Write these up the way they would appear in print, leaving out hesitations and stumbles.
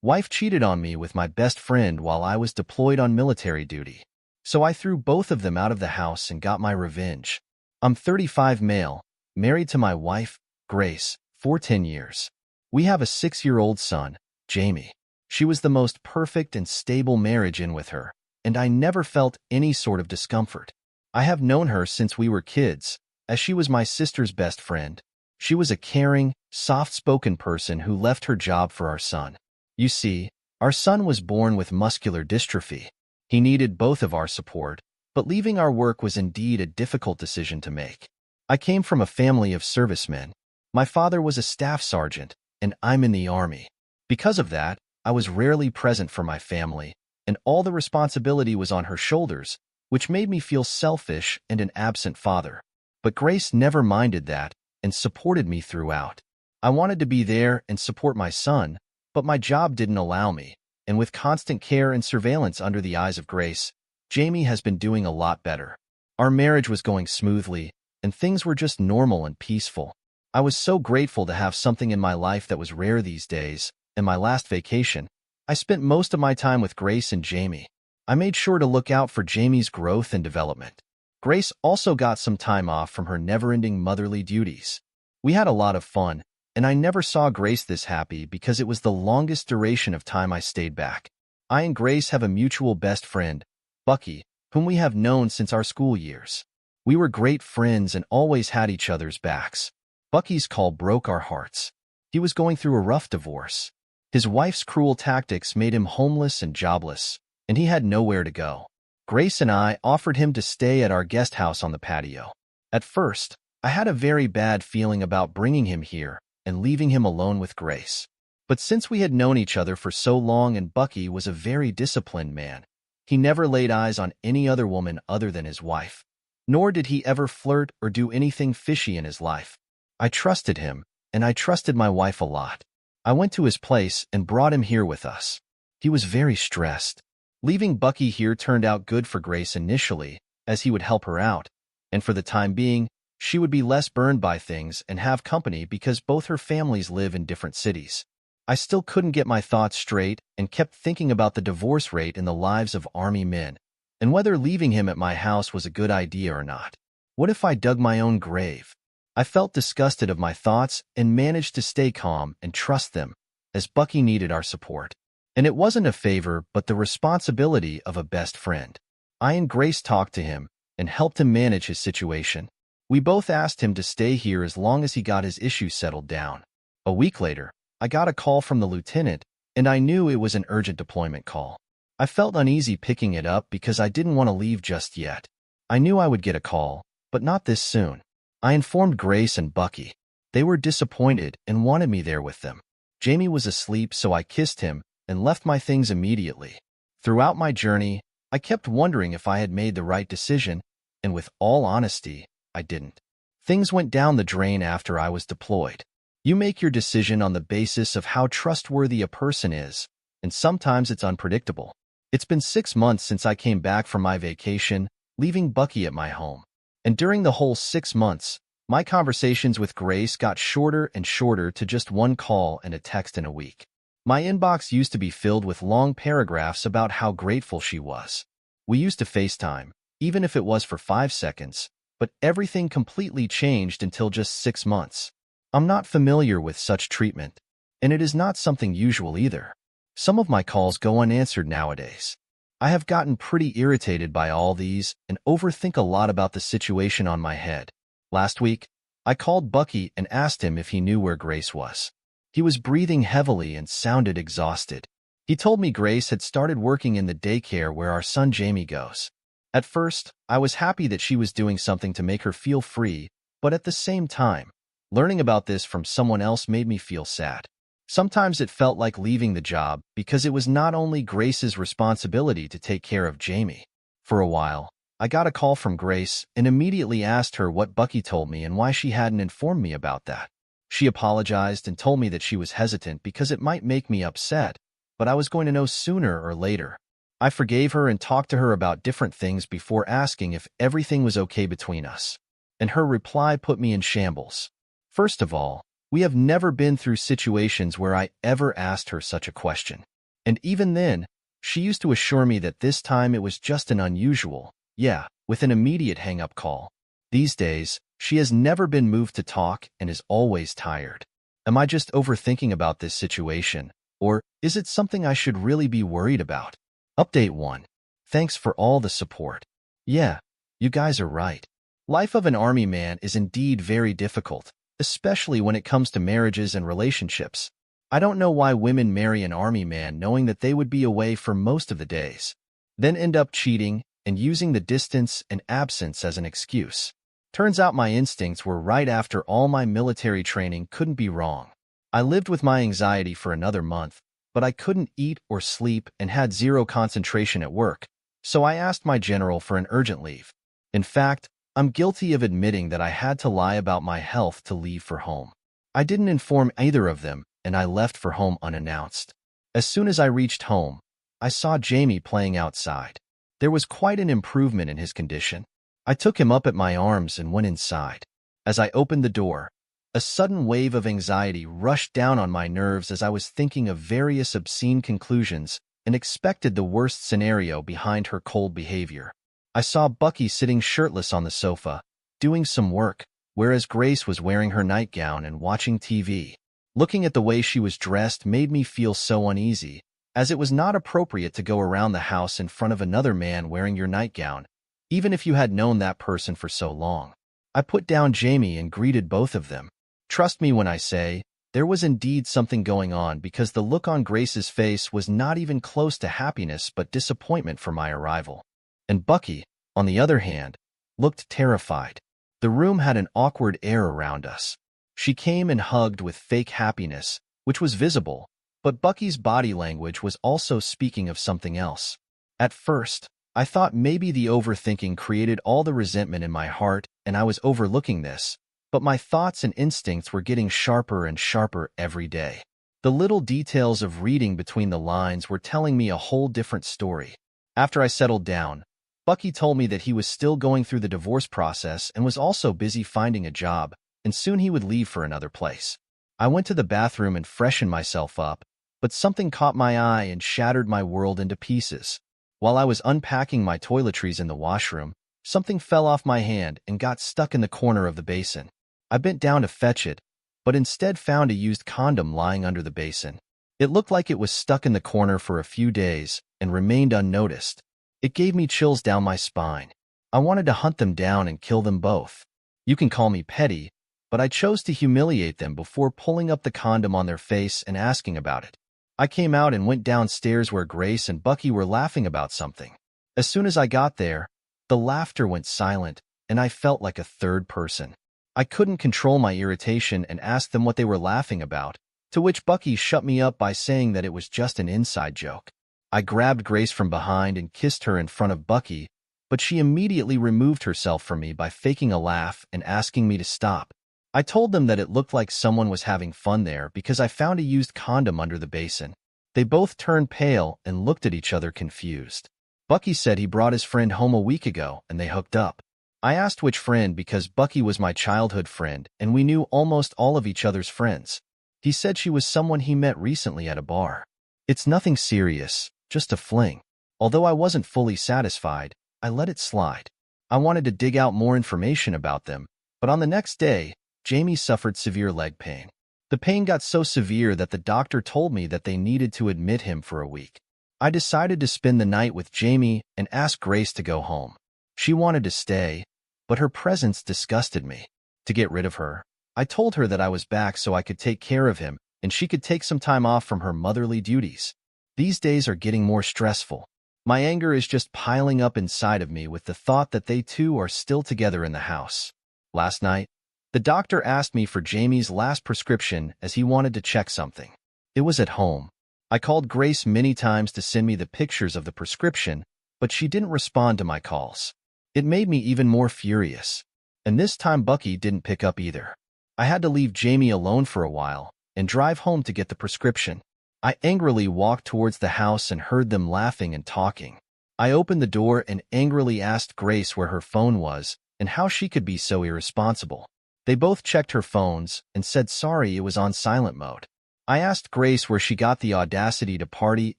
Wife cheated on me with my best friend while I was deployed on military duty. So I threw both of them out of the house and got my revenge. I'm 35 male, married to my wife, Grace, for 10 years. We have a 6-year-old son, Jamie. She was the most perfect and stable marriage in with her, and I never felt any sort of discomfort. I have known her since we were kids, as she was my sister's best friend. She was a caring, soft-spoken person who left her job for our son. You see, our son was born with muscular dystrophy. He needed both of our support, but leaving our work was indeed a difficult decision to make. I came from a family of servicemen. My father was a staff sergeant, and I'm in the Army. Because of that, I was rarely present for my family, and all the responsibility was on her shoulders, which made me feel selfish and an absent father. But Grace never minded that and supported me throughout. I wanted to be there and support my son, but my job didn't allow me, and with constant care and surveillance under the eyes of Grace, Jamie has been doing a lot better. Our marriage was going smoothly, and things were just normal and peaceful. I was so grateful to have something in my life that was rare these days, and my last vacation, I spent most of my time with Grace and Jamie. I made sure to look out for Jamie's growth and development. Grace also got some time off from her never-ending motherly duties. We had a lot of fun, and I never saw Grace this happy because it was the longest duration of time I stayed back. I and Grace have a mutual best friend, Bucky, whom we have known since our school years. We were great friends and always had each other's backs. Bucky's call broke our hearts. He was going through a rough divorce. His wife's cruel tactics made him homeless and jobless, and he had nowhere to go. Grace and I offered him to stay at our guest house on the patio. At first, I had a very bad feeling about bringing him here and leaving him alone with Grace. But since we had known each other for so long and Bucky was a very disciplined man, he never laid eyes on any other woman other than his wife. Nor did he ever flirt or do anything fishy in his life. I trusted him, and I trusted my wife a lot. I went to his place and brought him here with us. He was very stressed. Leaving Bucky here turned out good for Grace initially, as he would help her out, and for the time being, she would be less burned by things and have company because both her families live in different cities. I still couldn't get my thoughts straight and kept thinking about the divorce rate in the lives of Army men, and whether leaving him at my house was a good idea or not. What if I dug my own grave? I felt disgusted of my thoughts and managed to stay calm and trust them, as Bucky needed our support. And it wasn't a favor, but the responsibility of a best friend. I and Grace talked to him and helped him manage his situation. We both asked him to stay here as long as he got his issues settled down. A week later, I got a call from the lieutenant, and I knew it was an urgent deployment call. I felt uneasy picking it up because I didn't want to leave just yet. I knew I would get a call, but not this soon. I informed Grace and Bucky. They were disappointed and wanted me there with them. Jamie was asleep, so I kissed him and left my things immediately. Throughout my journey, I kept wondering if I had made the right decision, and with all honesty, I didn't. Things went down the drain after I was deployed. You make your decision on the basis of how trustworthy a person is, and sometimes it's unpredictable. It's been 6 months since I came back from my vacation, leaving Bucky at my home. And during the whole 6 months, my conversations with Grace got shorter and shorter to just one call and a text in a week. My inbox used to be filled with long paragraphs about how grateful she was. We used to FaceTime, even if it was for 5 seconds, but everything completely changed until just 6 months. I'm not familiar with such treatment, and it is not something usual either. Some of my calls go unanswered nowadays. I have gotten pretty irritated by all these and overthink a lot about the situation on my head. Last week, I called Bucky and asked him if he knew where Grace was. He was breathing heavily and sounded exhausted. He told me Grace had started working in the daycare where our son Jamie goes. At first, I was happy that she was doing something to make her feel free, but at the same time, learning about this from someone else made me feel sad. Sometimes it felt like leaving the job because it was not only Grace's responsibility to take care of Jamie. For a while, I got a call from Grace and immediately asked her what Bucky told me and why she hadn't informed me about that. She apologized and told me that she was hesitant because it might make me upset, but I was going to know sooner or later. I forgave her and talked to her about different things before asking if everything was okay between us. And her reply put me in shambles. First of all, We have never been through situations where I ever asked her such a question. And even then, she used to assure me that this time it was just an unusual, yeah, with an immediate hang-up call. These days, she has never been moved to talk and is always tired. Am I just overthinking about this situation, or is it something I should really be worried about? Update 1. Thanks for all the support. Yeah, you guys are right. Life of an army man is indeed very difficult, especially when it comes to marriages and relationships. I don't know why women marry an army man knowing that they would be away for most of the days, then end up cheating and using the distance and absence as an excuse. Turns out my instincts were right after all my military training couldn't be wrong. I lived with my anxiety for another month, but I couldn't eat or sleep and had zero concentration at work, so I asked my general for an urgent leave. In fact, I'm guilty of admitting that I had to lie about my health to leave for home. I didn't inform either of them, and I left for home unannounced. As soon as I reached home, I saw Jamie playing outside. There was quite an improvement in his condition. I took him up at my arms and went inside. As I opened the door, a sudden wave of anxiety rushed down on my nerves as I was thinking of various obscene conclusions and expected the worst scenario behind her cold behavior. I saw Bucky sitting shirtless on the sofa, doing some work, whereas Grace was wearing her nightgown and watching TV. Looking at the way she was dressed made me feel so uneasy, as it was not appropriate to go around the house in front of another man wearing your nightgown, even if you had known that person for so long. I put down Jamie and greeted both of them. Trust me when I say, there was indeed something going on because the look on Grace's face was not even close to happiness but disappointment for my arrival. And Bucky, on the other hand, looked terrified. The room had an awkward air around us. She came and hugged with fake happiness, which was visible, but Bucky's body language was also speaking of something else. At first, I thought maybe the overthinking created all the resentment in my heart and I was overlooking this, but my thoughts and instincts were getting sharper and sharper every day. The little details of reading between the lines were telling me a whole different story. After I settled down, Bucky told me that he was still going through the divorce process and was also busy finding a job, and soon he would leave for another place. I went to the bathroom and freshened myself up, but something caught my eye and shattered my world into pieces. While I was unpacking my toiletries in the washroom, something fell off my hand and got stuck in the corner of the basin. I bent down to fetch it, but instead found a used condom lying under the basin. It looked like it was stuck in the corner for a few days and remained unnoticed. It gave me chills down my spine. I wanted to hunt them down and kill them both. You can call me petty, but I chose to humiliate them before pulling up the condom on their face and asking about it. I came out and went downstairs where Grace and Bucky were laughing about something. As soon as I got there, the laughter went silent, and I felt like a third person. I couldn't control my irritation and asked them what they were laughing about, to which Bucky shut me up by saying that it was just an inside joke. I grabbed Grace from behind and kissed her in front of Bucky, but she immediately removed herself from me by faking a laugh and asking me to stop. I told them that it looked like someone was having fun there because I found a used condom under the basin. They both turned pale and looked at each other confused. Bucky said he brought his friend home a week ago and they hooked up. I asked which friend because Bucky was my childhood friend and we knew almost all of each other's friends. He said she was someone he met recently at a bar. It's nothing serious, just a fling. Although I wasn't fully satisfied, I let it slide. I wanted to dig out more information about them, but on the next day, Jamie suffered severe leg pain. The pain got so severe that the doctor told me that they needed to admit him for a week. I decided to spend the night with Jamie and ask Grace to go home. She wanted to stay, but her presence disgusted me. To get rid of her, I told her that I was back so I could take care of him and she could take some time off from her motherly duties. These days are getting more stressful. My anger is just piling up inside of me with the thought that they two are still together in the house. Last night, the doctor asked me for Jamie's last prescription as he wanted to check something. It was at home. I called Grace many times to send me the pictures of the prescription, but she didn't respond to my calls. It made me even more furious. And this time Bucky didn't pick up either. I had to leave Jamie alone for a while and drive home to get the prescription. I angrily walked towards the house and heard them laughing and talking. I opened the door and angrily asked Grace where her phone was and how she could be so irresponsible. They both checked her phones and said sorry it was on silent mode. I asked Grace where she got the audacity to party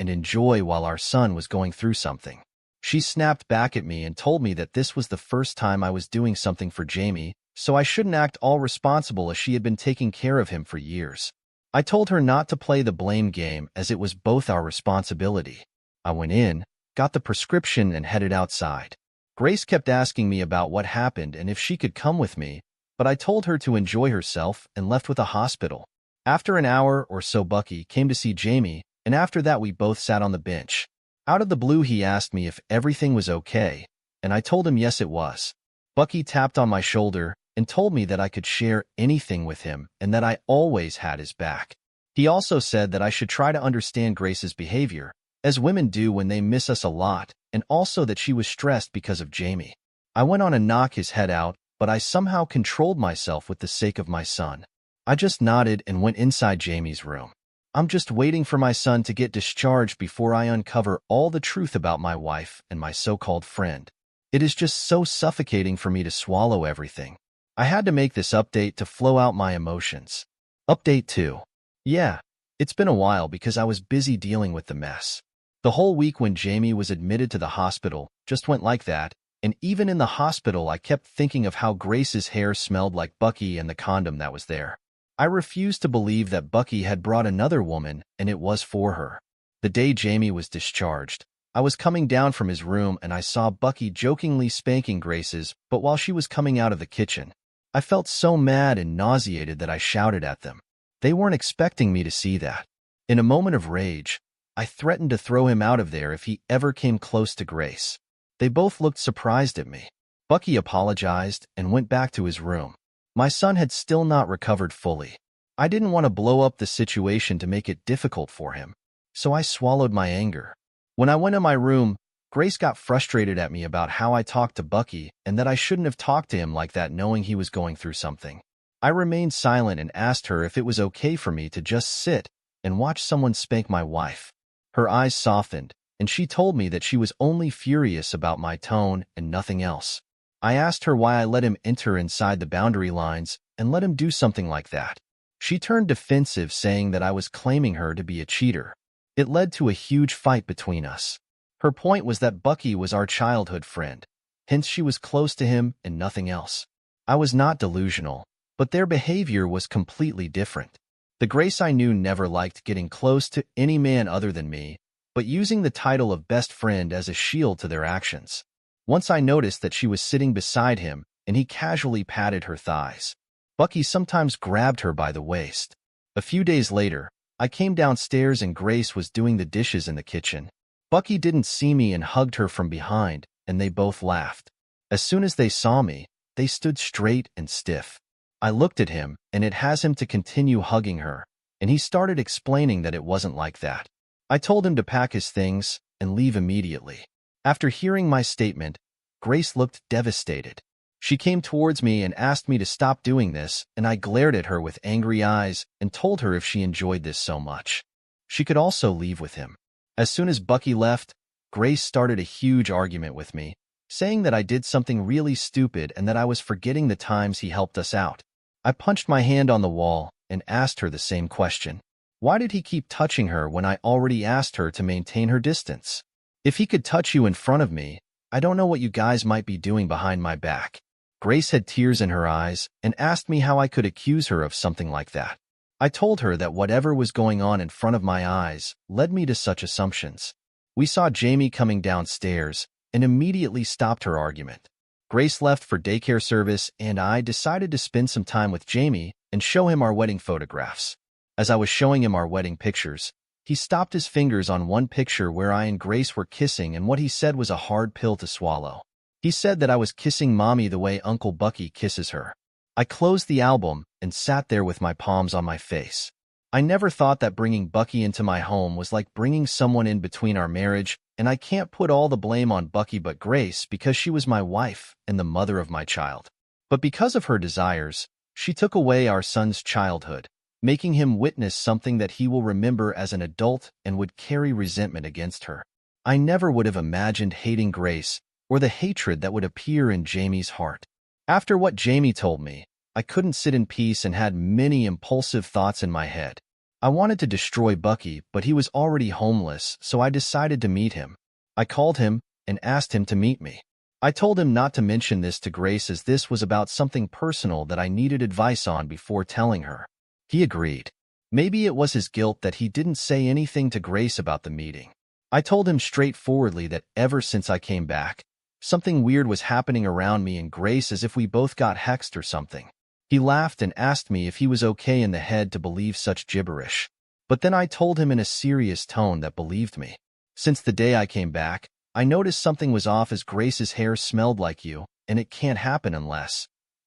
and enjoy while our son was going through something. She snapped back at me and told me that this was the first time I was doing something for Jamie, so I shouldn't act all responsible as she had been taking care of him for years. I told her not to play the blame game as it was both our responsibility. I went in, got the prescription, and headed outside. Grace kept asking me about what happened and if she could come with me, but I told her to enjoy herself and left with a hospital. After an hour or so, Bucky came to see Jamie, and after that we both sat on the bench. Out of the blue, he asked me if everything was okay, and I told him yes it was. Bucky tapped on my shoulder and told me that I could share anything with him and that I always had his back. He also said that I should try to understand Grace's behavior, as women do when they miss us a lot, and also that she was stressed because of Jamie. I went on to knock his head out, but I somehow controlled myself with the sake of my son. I just nodded and went inside Jamie's room. I'm just waiting for my son to get discharged before I uncover all the truth about my wife and my so-called friend. It is just so suffocating for me to swallow everything. I had to make this update to flow out my emotions. Update 2. Yeah, it's been a while because I was busy dealing with the mess. The whole week when Jamie was admitted to the hospital just went like that, and even in the hospital I kept thinking of how Grace's hair smelled like Bucky and the condom that was there. I refused to believe that Bucky had brought another woman and it was for her. The day Jamie was discharged, I was coming down from his room and I saw Bucky jokingly spanking Grace's, but while she was coming out of the kitchen. I felt so mad and nauseated that I shouted at them. They weren't expecting me to see that. In a moment of rage, I threatened to throw him out of there if he ever came close to Grace. They both looked surprised at me. Bucky apologized and went back to his room. My son had still not recovered fully. I didn't want to blow up the situation to make it difficult for him, so I swallowed my anger. When I went in my room, Grace got frustrated at me about how I talked to Bucky and that I shouldn't have talked to him like that knowing he was going through something. I remained silent and asked her if it was okay for me to just sit and watch someone spank my wife. Her eyes softened, and she told me that she was only furious about my tone and nothing else. I asked her why I let him enter inside the boundary lines and let him do something like that. She turned defensive, saying that I was claiming her to be a cheater. It led to a huge fight between us. Her point was that Bucky was our childhood friend, hence she was close to him and nothing else. I was not delusional, but their behavior was completely different. The Grace I knew never liked getting close to any man other than me, but using the title of best friend as a shield to their actions. Once I noticed that she was sitting beside him, and he casually patted her thighs. Bucky sometimes grabbed her by the waist. A few days later, I came downstairs and Grace was doing the dishes in the kitchen. Bucky didn't see me and hugged her from behind, and they both laughed. As soon as they saw me, they stood straight and stiff. I looked at him, and it has him to continue hugging her, and he started explaining that it wasn't like that. I told him to pack his things and leave immediately. After hearing my statement, Grace looked devastated. She came towards me and asked me to stop doing this, and I glared at her with angry eyes and told her if she enjoyed this so much, she could also leave with him. As soon as Bucky left, Grace started a huge argument with me, saying that I did something really stupid and that I was forgetting the times he helped us out. I punched my hand on the wall and asked her the same question. Why did he keep touching her when I already asked her to maintain her distance? If he could touch you in front of me, I don't know what you guys might be doing behind my back. Grace had tears in her eyes and asked me how I could accuse her of something like that. I told her that whatever was going on in front of my eyes led me to such assumptions. We saw Jamie coming downstairs and immediately stopped her argument. Grace left for daycare service and I decided to spend some time with Jamie and show him our wedding photographs. As I was showing him our wedding pictures, he stopped his fingers on one picture where I and Grace were kissing, and what he said was a hard pill to swallow. He said that I was kissing Mommy the way Uncle Bucky kisses her. I closed the album and sat there with my palms on my face. I never thought that bringing Bucky into my home was like bringing someone in between our marriage, and I can't put all the blame on Bucky but Grace because she was my wife and the mother of my child. But because of her desires, she took away our son's childhood, making him witness something that he will remember as an adult and would carry resentment against her. I never would have imagined hating Grace or the hatred that would appear in Jamie's heart. After what Jamie told me, I couldn't sit in peace and had many impulsive thoughts in my head. I wanted to destroy Bucky, but he was already homeless, so I decided to meet him. I called him and asked him to meet me. I told him not to mention this to Grace as this was about something personal that I needed advice on before telling her. He agreed. Maybe it was his guilt that he didn't say anything to Grace about the meeting. I told him straightforwardly that ever since I came back, something weird was happening around me and Grace, as if we both got hexed or something. He laughed and asked me if he was okay in the head to believe such gibberish. But then I told him in a serious tone that believed me. Since the day I came back, I noticed something was off as Grace's hair smelled like you, and it can't happen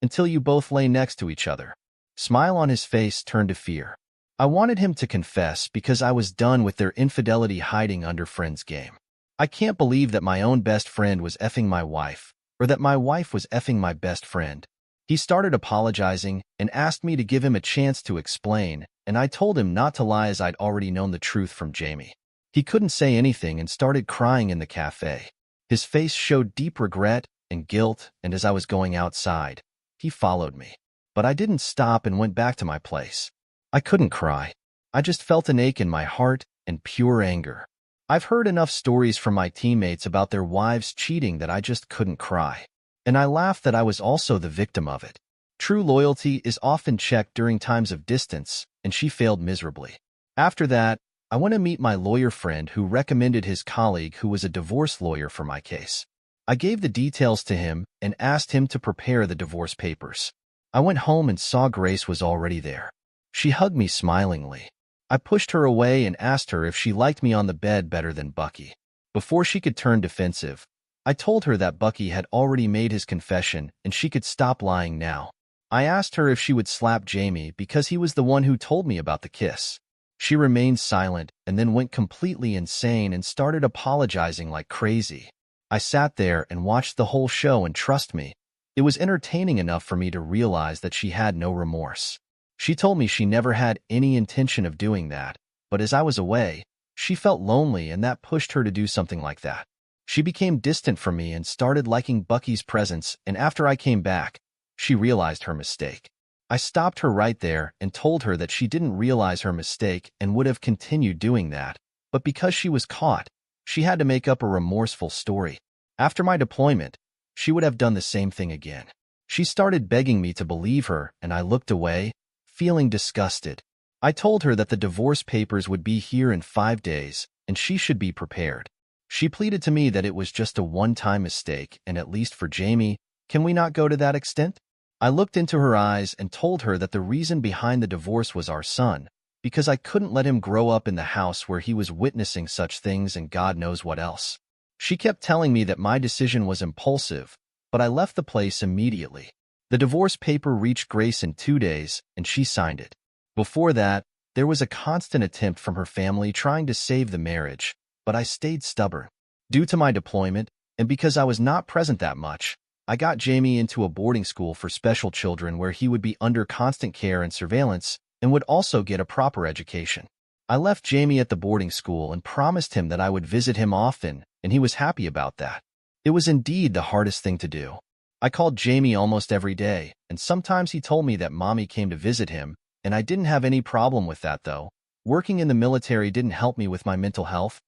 until you both lay next to each other. Smile on his face turned to fear. I wanted him to confess because I was done with their infidelity hiding under friends game. I can't believe that my own best friend was effing my wife, or that my wife was effing my best friend. He started apologizing and asked me to give him a chance to explain, and I told him not to lie as I'd already known the truth from Jamie. He couldn't say anything and started crying in the cafe. His face showed deep regret and guilt, and as I was going outside, he followed me. But I didn't stop and went back to my place. I couldn't cry. I just felt an ache in my heart and pure anger. I've heard enough stories from my teammates about their wives cheating that I just couldn't cry. And I laughed that I was also the victim of it. True loyalty is often checked during times of distance, and she failed miserably. After that, I went to meet my lawyer friend who recommended his colleague who was a divorce lawyer for my case. I gave the details to him and asked him to prepare the divorce papers. I went home and saw Grace was already there. She hugged me smilingly. I pushed her away and asked her if she liked me on the bed better than Bucky. Before she could turn defensive, I told her that Bucky had already made his confession and she could stop lying now. I asked her if she would slap Jamie because he was the one who told me about the kiss. She remained silent and then went completely insane and started apologizing like crazy. I sat there and watched the whole show, and trust me, it was entertaining enough for me to realize that she had no remorse. She told me she never had any intention of doing that, but as I was away, she felt lonely and that pushed her to do something like that. She became distant from me and started liking Bucky's presence, and after I came back, she realized her mistake. I stopped her right there and told her that she didn't realize her mistake and would have continued doing that, but because she was caught, she had to make up a remorseful story. After my deployment, she would have done the same thing again. She started begging me to believe her, and I looked away, feeling disgusted. I told her that the divorce papers would be here in 5 days, and she should be prepared. She pleaded to me that it was just a one-time mistake, and at least for Jamie, can we not go to that extent? I looked into her eyes and told her that the reason behind the divorce was our son, because I couldn't let him grow up in the house where he was witnessing such things and God knows what else. She kept telling me that my decision was impulsive, but I left the place immediately. The divorce paper reached Grace in 2 days, and she signed it. Before that, there was a constant attempt from her family trying to save the marriage, but I stayed stubborn. Due to my deployment, and because I was not present that much, I got Jamie into a boarding school for special children where he would be under constant care and surveillance and would also get a proper education. I left Jamie at the boarding school and promised him that I would visit him often, and he was happy about that. It was indeed the hardest thing to do. I called Jamie almost every day, and sometimes he told me that Mommy came to visit him, and I didn't have any problem with that though. Working in the military didn't help me with my mental health,